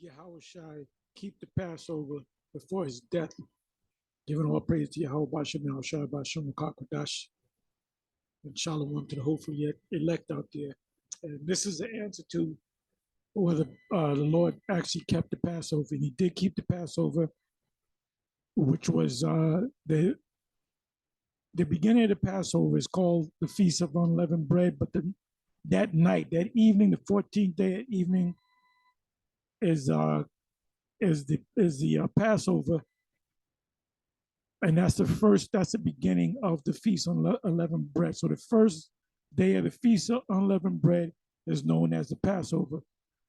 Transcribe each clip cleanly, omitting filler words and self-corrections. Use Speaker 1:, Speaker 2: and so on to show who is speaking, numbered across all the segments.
Speaker 1: did Yahushua keep the Passover before his death? Giving all praise to Yahweh Bashem and Yahushua Bashem Kakwadash and Shalom to the hopefully elect out there. And this is the answer to whether the Lord actually kept the Passover. And he did keep the Passover, which was the beginning of the Passover is called the Feast of Unleavened Bread, but that night, that evening, the 14th day at evening, is the Passover, and that's the beginning of the Feast on Unleavened Bread. So the first day of the Feast of Unleavened Bread is known as the Passover.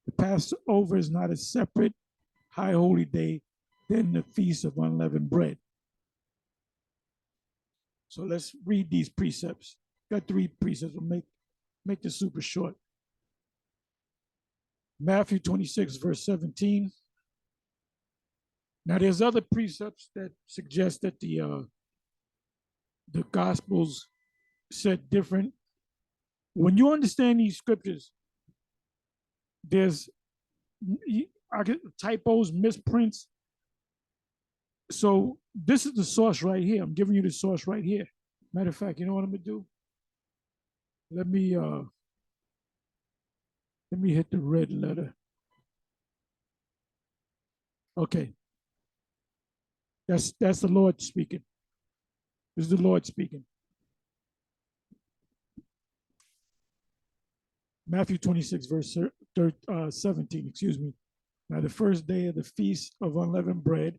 Speaker 1: The Passover is not a separate high holy day than the Feast of Unleavened Bread. So let's read these precepts. Got 3 precepts. We'll make this super short. Matthew 26, verse 17. Now, there's other precepts that suggest that the Gospels said different. When you understand these scriptures, there's typos, misprints. So this is the source right here. I'm giving you the source right here. Matter of fact, you know what I'm gonna do? Let me hit the red letter. Okay. That's the Lord speaking. This is the Lord speaking. Matthew 26, verse 17, excuse me. Now the first day of the Feast of Unleavened Bread,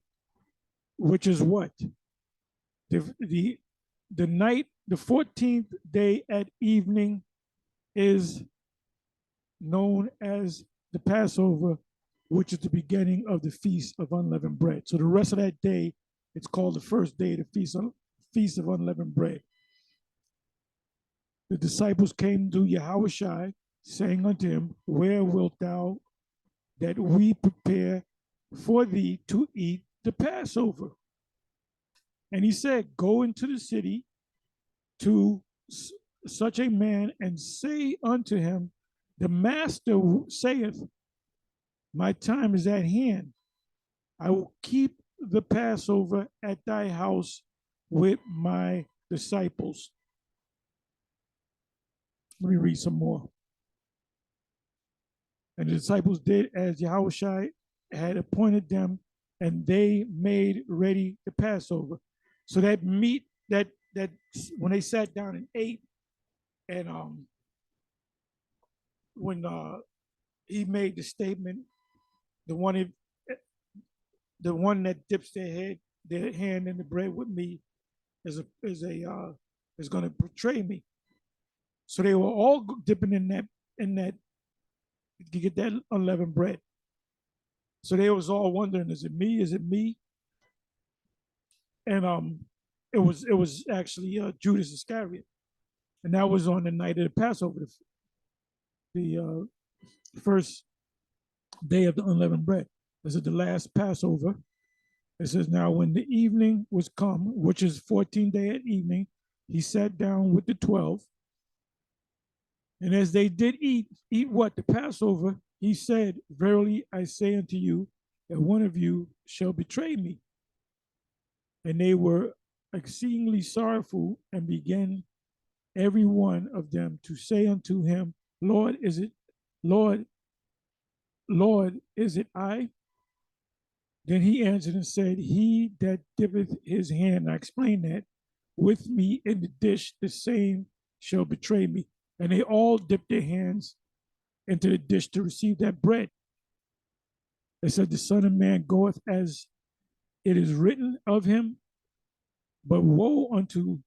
Speaker 1: which is what? The night, the 14th day at evening is known as the Passover, which is the beginning of the Feast of Unleavened Bread. So the rest of that day, it's called the first day of the Feast of Unleavened Bread. The disciples came to Yahushua, saying unto him, where wilt thou that we prepare for thee to eat the Passover? And he said, go into the city to such a man and say unto him, the master saith, my time is at hand. I will keep the Passover at thy house with my disciples. Let me read some more. And the disciples did as Yahushua had appointed them, and they made ready the Passover. So that meat, that when they sat down and ate, and when he made the statement, the one that dips their hand in the bread with me is going to betray me. So they were all dipping in that to get that unleavened bread. So they was all wondering, is it me? Is it me? And it was actually Judas Iscariot, and that was on the night of the Passover, the first day of the unleavened bread. This is the last Passover. It says, now when the evening was come, which is 14th day at evening, he sat down with the 12. And as they did eat what? The Passover, he said, verily I say unto you, that one of you shall betray me. And they were exceedingly sorrowful, and began every one of them to say unto him, Lord, is it I? Then he answered and said, he that dippeth his hand, I explain that, with me in the dish, the same shall betray me. And they all dipped their hands into the dish to receive that bread. They said, the Son of Man goeth as it is written of him, but woe unto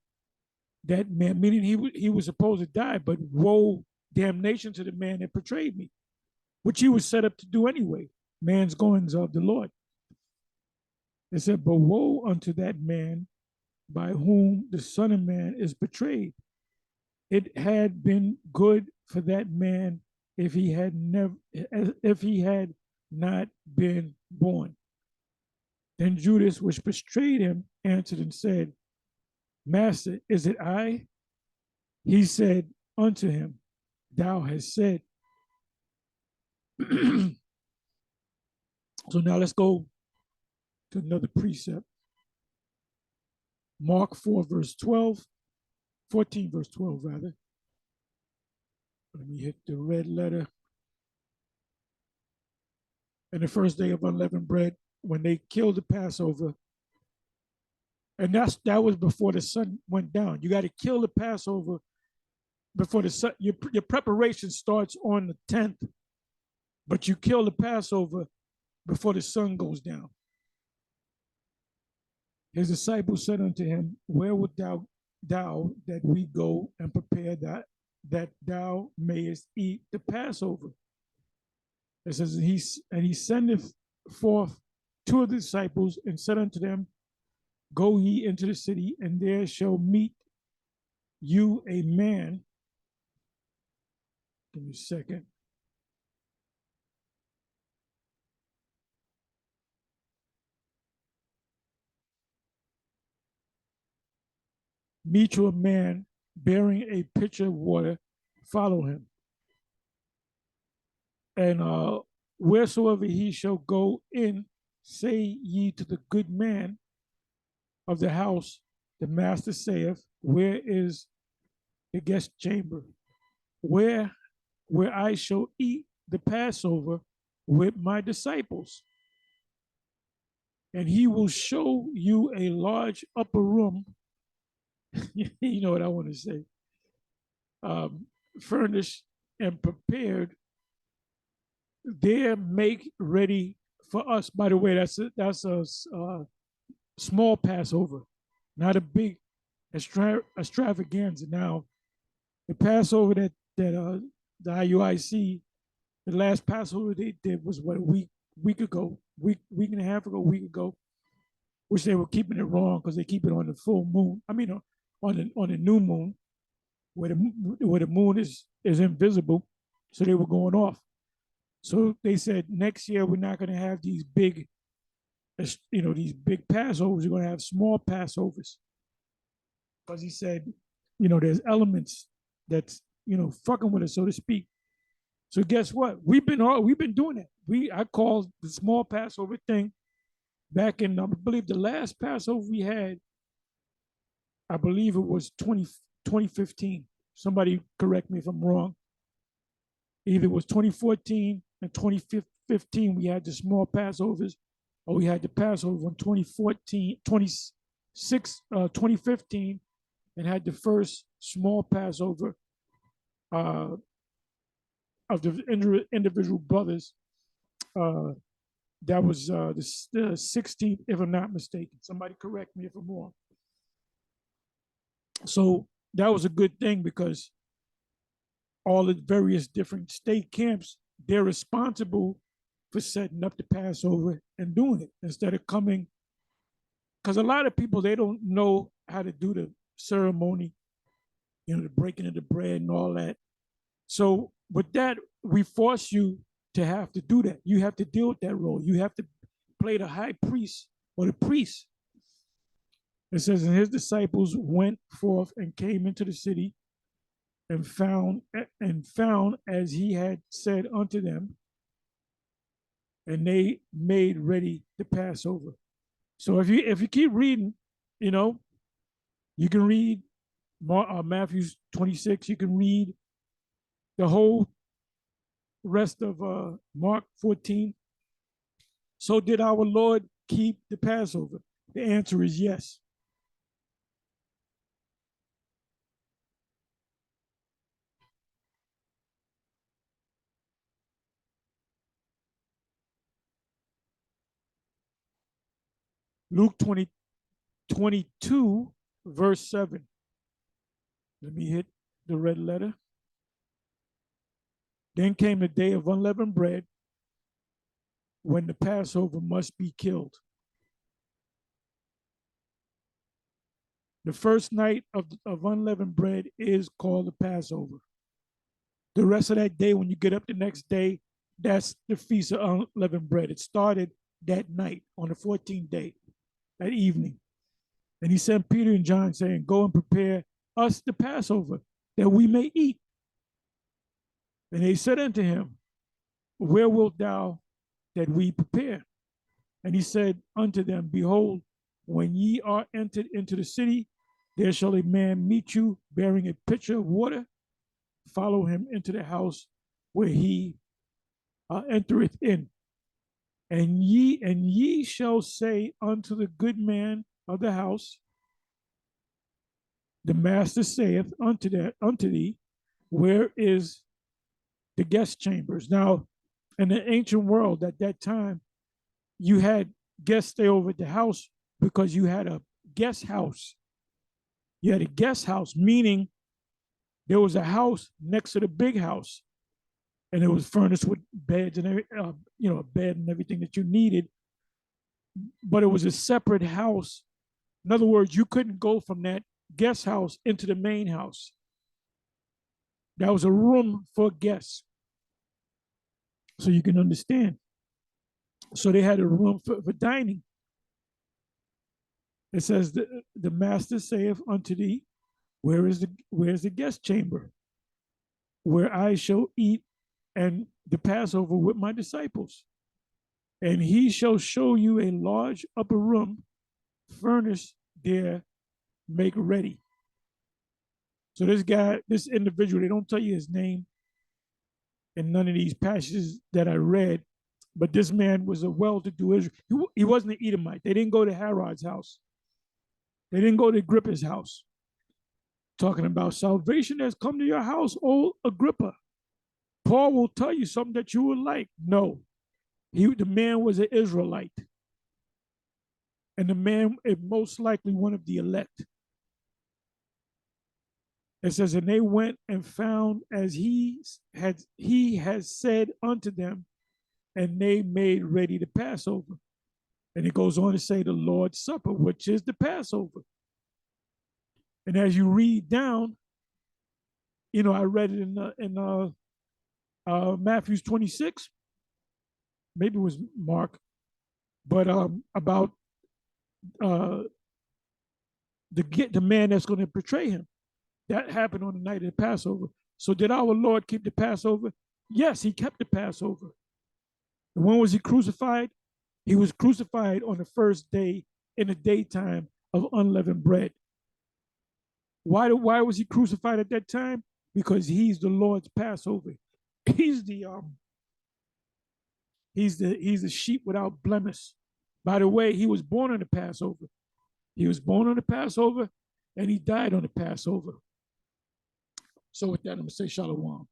Speaker 1: that man, meaning he was supposed to die, but woe, damnation to the man that betrayed me, which he was set up to do anyway. Man's goings of the Lord. They said, but woe unto that man by whom the Son of Man is betrayed. It had been good for that man if he had not been born. Then Judas, which betrayed him, answered and said, Master, is it I? He said unto him, thou hast said. So now let's go to another precept. Mark 4, verse 12, 14, verse 12, rather. Let me hit the red letter. And the first day of unleavened bread, when they killed the Passover, and that was before the sun went down. You got to kill the Passover before the sun. Your preparation starts on the 10th, but you kill the Passover before the sun goes down. His disciples said unto him, where would thou that we go and prepare that thou mayest eat the Passover? It says, and he sendeth forth two of the disciples and said unto them, go ye into the city, and there shall meet you a man. Give me a second. Meet you a man bearing a pitcher of water, follow him. And wheresoever he shall go in, say ye to the good man of the house, the master saith, where is the guest chamber? Where I shall eat the Passover with my disciples. And he will show you a large upper room. You know what I want to say. Furnished and prepared. There make ready for us. By the way, that's a small Passover, not a big extravaganza. Now, the Passover that the IUIC, the last Passover they did was what, a week ago, week and a half ago, week ago, which they were keeping it wrong because they keep it on the full moon. I mean, on the new moon, where the moon is invisible, so they were going off. So they said next year we're not going to have these big, these big Passovers. We're going to have small Passovers, because he said, there's elements that's fucking with us, so to speak. So guess what? We've been doing it. I called the small Passover thing back in, I believe the last Passover we had, I believe it was 2015. Somebody correct me if I'm wrong. Either it was 2014 and 2015 we had the small Passovers, or we had the Passover in 2015 and had the first small Passover of the individual brothers. That was the 16th, if I'm not mistaken. Somebody correct me if I'm wrong. So that was a good thing, because all the various different state camps, they're responsible for setting up the Passover and doing it, instead of coming. Because a lot of people, they don't know how to do the ceremony, the breaking of the bread and all that. So with that, we force you to have to do that. You have to deal with that role. You have to play the high priest or the priest. It says, and his disciples went forth and came into the city and found as he had said unto them, and they made ready the Passover. So if you keep reading, you can read Matthew 26. You can read the whole rest of Mark 14. So did our Lord keep the Passover? The answer is yes. Luke 22, verse 7. Let me hit the red letter. Then came the day of unleavened bread, when the Passover must be killed. The first night of unleavened bread is called the Passover. The rest of that day, when you get up the next day, that's the Feast of Unleavened Bread. It started that night on the 14th day, that evening. And he sent Peter and John, saying, go and prepare us the Passover, that we may eat. And they said unto him, where wilt thou that we prepare? And he said unto them, Behold, when ye are entered into the city, there shall a man meet you bearing a pitcher of water. Follow him into the house where he entereth in. And ye shall say unto the good man of the house, the master saith unto thee, where is the guest chambers? Now, in the ancient world at that time, you had guests stay over at the house because you had a guest house. You had a guest house, meaning there was a house next to the big house, and it was furnished with beds and a bed and everything that you needed. But it was a separate house. In other words, you couldn't go from that guest house into the main house. That was a room for guests, so you can understand. So they had a room for dining. It says, the master saith unto thee, where's the guest chamber, where I shall eat and the Passover with my disciples? And he shall show you a large upper room, furnished there, make ready. So this individual, they don't tell you his name in none of these passages that I read, but this man was a well-to-do Israel. He wasn't an Edomite. They didn't go to Herod's house. They didn't go to Agrippa's house. Talking about salvation has come to your house, O Agrippa. Paul will tell you something that you would like. No, the man was an Israelite. And the man is most likely one of the elect. It says, and they went and found as he has said unto them, and they made ready the Passover. And it goes on to say the Lord's Supper, which is the Passover. And as you read down, I read it in Matthew 26, maybe it was Mark, but about the man that's going to betray him. That happened on the night of the Passover. So did our Lord keep the Passover? Yes, he kept the Passover. And when was he crucified? He was crucified on the first day in the daytime of unleavened bread. Why was he crucified at that time? Because he's the Lord's Passover. He's the sheep without blemish. By the way, he was born on the Passover. He was born on the Passover, and he died on the Passover. So with that, I'm going to say shalom.